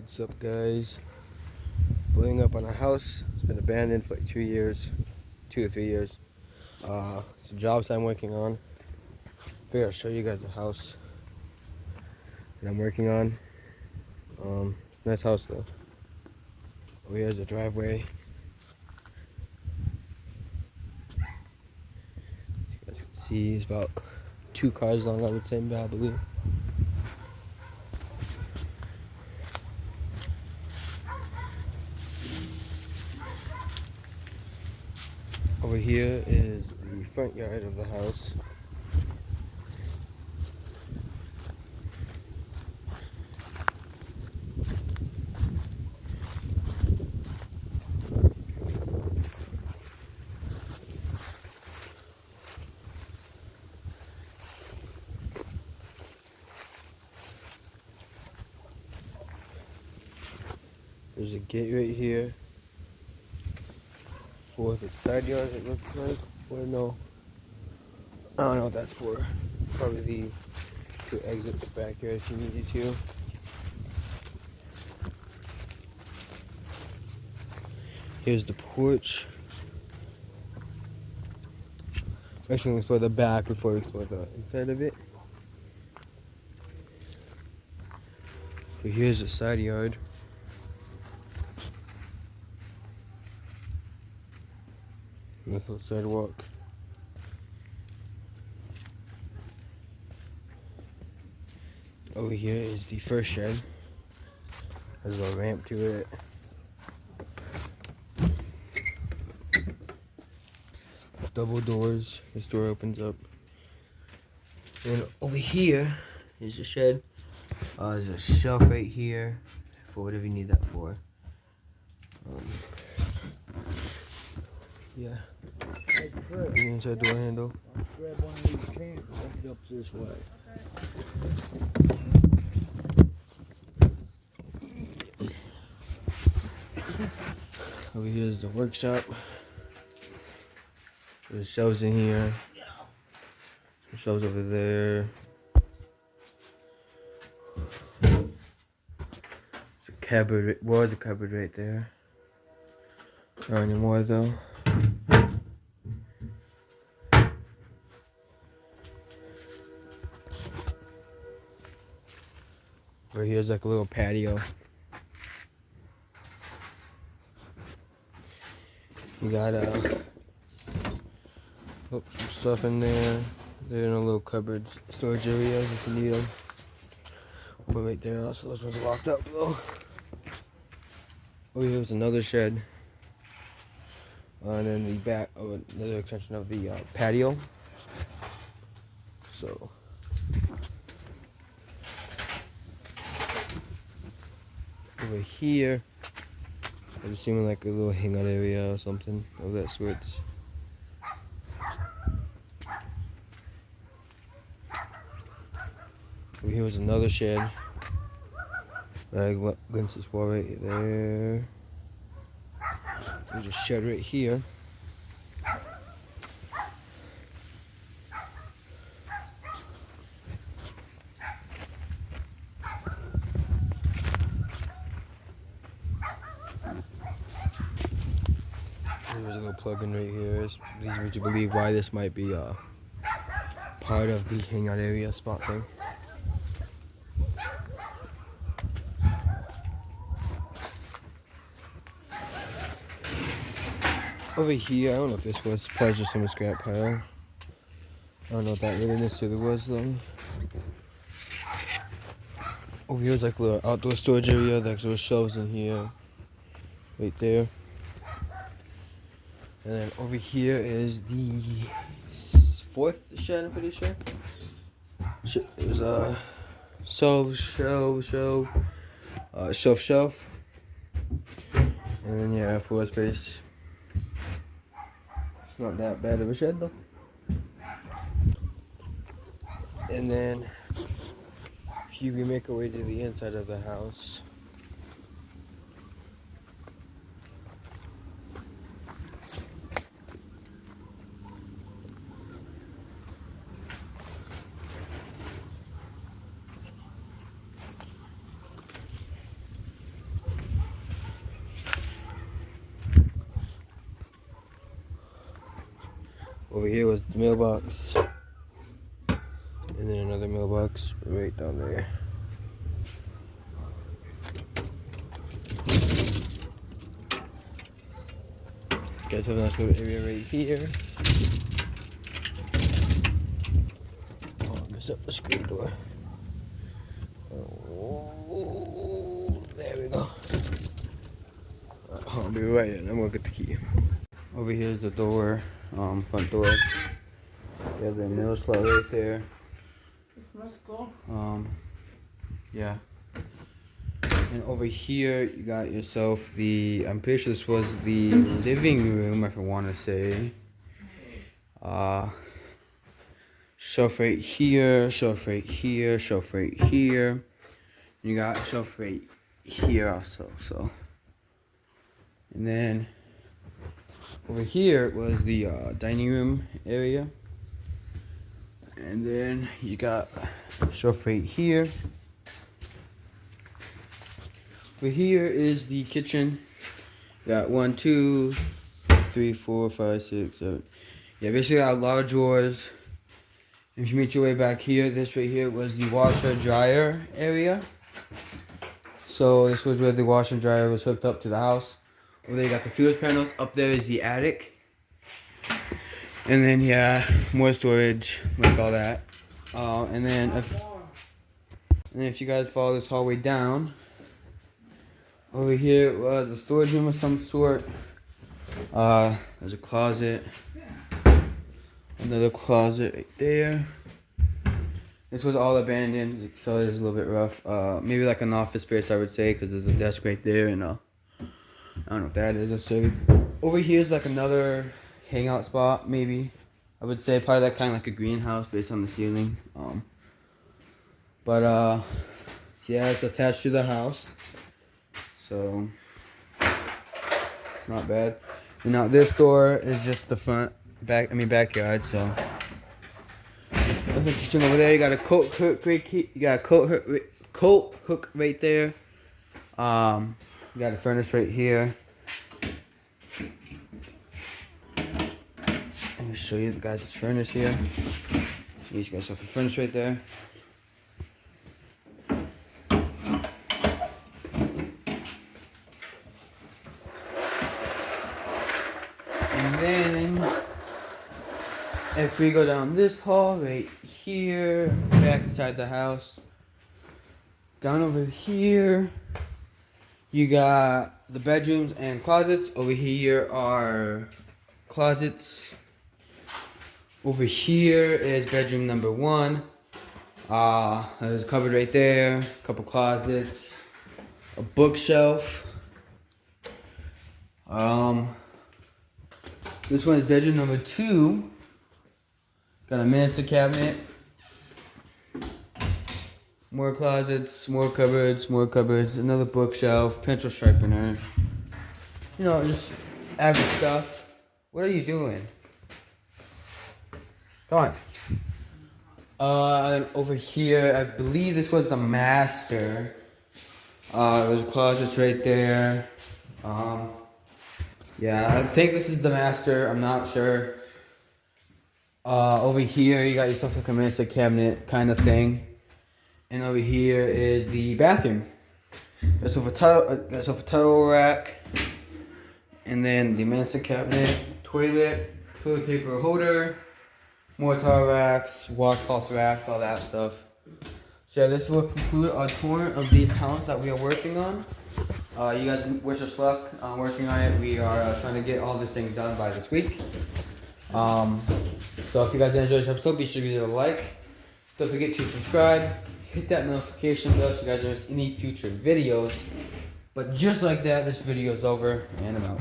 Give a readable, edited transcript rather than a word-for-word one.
What's up, guys? Blowing up on a house. It's been abandoned for like 2 years, 2 or 3 years. It's a job site I'm working on. Figure I'll show you guys the house that I'm working on. It's a nice house though. Over here's the driveway. As you guys can see, it's about 2 cars long, I would say, I believe. Over here is the front yard of the house. There's a gate right here for the side yard, it looks like. Or no, I don't know what that's for. Probably to exit the backyard if you needed to. Here's the porch. I'm actually gonna explore the back before we explore the inside of it. So here's the side yard. This little sidewalk. Over here is the first shed. There's a ramp to it. Double doors. This door opens up. And over here is the shed. There's a shelf right here for whatever you need that for. Yeah. The inside door handle. Grab one of these cans and hook it up this way. Over here is the workshop. There's shelves in here. Some shelves over there. There's a cupboard. Was a cupboard right there. Not anymore though. Over here's like a little patio. You got some stuff in there. They're in a little cupboards, storage areas if you need them. But right there, also those ones are locked up though. Oh, here's another shed. And then the back, another extension of the patio. So. Over here, I'm assuming like a little hangout area or something of that sorts. Over here was another shed. Glimpse this wall right there. There's a shed right here. There's a little plug-in right here. This leads me to believe why this might be part of the hangout area spot thing. Over here, I don't know if this was probably just some scrap pile. I don't know what that really necessarily was though. Over here is like a little outdoor storage area, like little shelves in here, right there. And then over here is the fourth shed, I'm pretty sure. There's a shelf. And then yeah, floor space. It's not that bad of a shed though. And then if you can make our way to the inside of the house. Over here was the mailbox. And then another mailbox right down there. You guys have a nice little area right here. Oh, I messed up the screen door. Oh, there we go. I'll be right in. I'm gonna get the key. Over here is the door, front door. You have the mail slot right there. Let's go. Yeah. And over here, you got yourself the, I'm pretty sure this was the living room, if I want to say. Shelf right here, shelf right here, shelf right here. You got a shelf right here also, so. And then over here was the dining room area. And then you got a shelf right here. Over here is the kitchen. You got 1, 2, 3, 4, 5, 6, 7. Yeah, basically got a lot of drawers. If you make your way back here, this right here was the washer dryer area. So this was where the washer and dryer was hooked up to the house. Over there you got the fuse panels. Up there is the attic. And then yeah, more storage, like all that. And then if you guys follow this hallway down, over here was a storage room of some sort. There's a closet. Another closet right there. This was all abandoned, so it's a little bit rough. Maybe like an office space, I would say, because there's a desk right there, and I don't know what that is necessarily. Over here is like another hangout spot, maybe. I would say probably like kind of like a greenhouse based on the ceiling. Yeah, it's attached to the house, so it's not bad. And now this door is just the backyard. So that's interesting. Over there, you got a coat hook right here. You got a coat hook right there. You got a furnace right here. Let me show you the guys' furnace here. You guys have a furnace right there. And then, if we go down this hall right here, back inside the house, down over here, you got the bedrooms and closets. Over here are closets. Over here is bedroom number 1. There's a cupboard right there, a couple closets, a bookshelf. This one is bedroom number 2. Got a minister cabinet. More closets, more cupboards, another bookshelf, pencil sharpener. You know, just average stuff. What are you doing? Come on. Over here, I believe this was the master. There's closets right there. Yeah, I think this is the master. I'm not sure. Over here, you got yourself like a minister cabinet kind of thing. And over here is the bathroom. Got yourself a towel rack. And then the minister cabinet, toilet paper holder, more towel racks, washcloth racks, all that stuff. So yeah, this will conclude our tour of this house that we are working on. You guys wish us luck on working on it. We are trying to get all this thing done by this week. So if you guys enjoyed this episode, be sure to give it a like. Don't forget to subscribe. Hit that notification bell so you guys don't miss any future videos. But just like that, this video is over, and I'm out.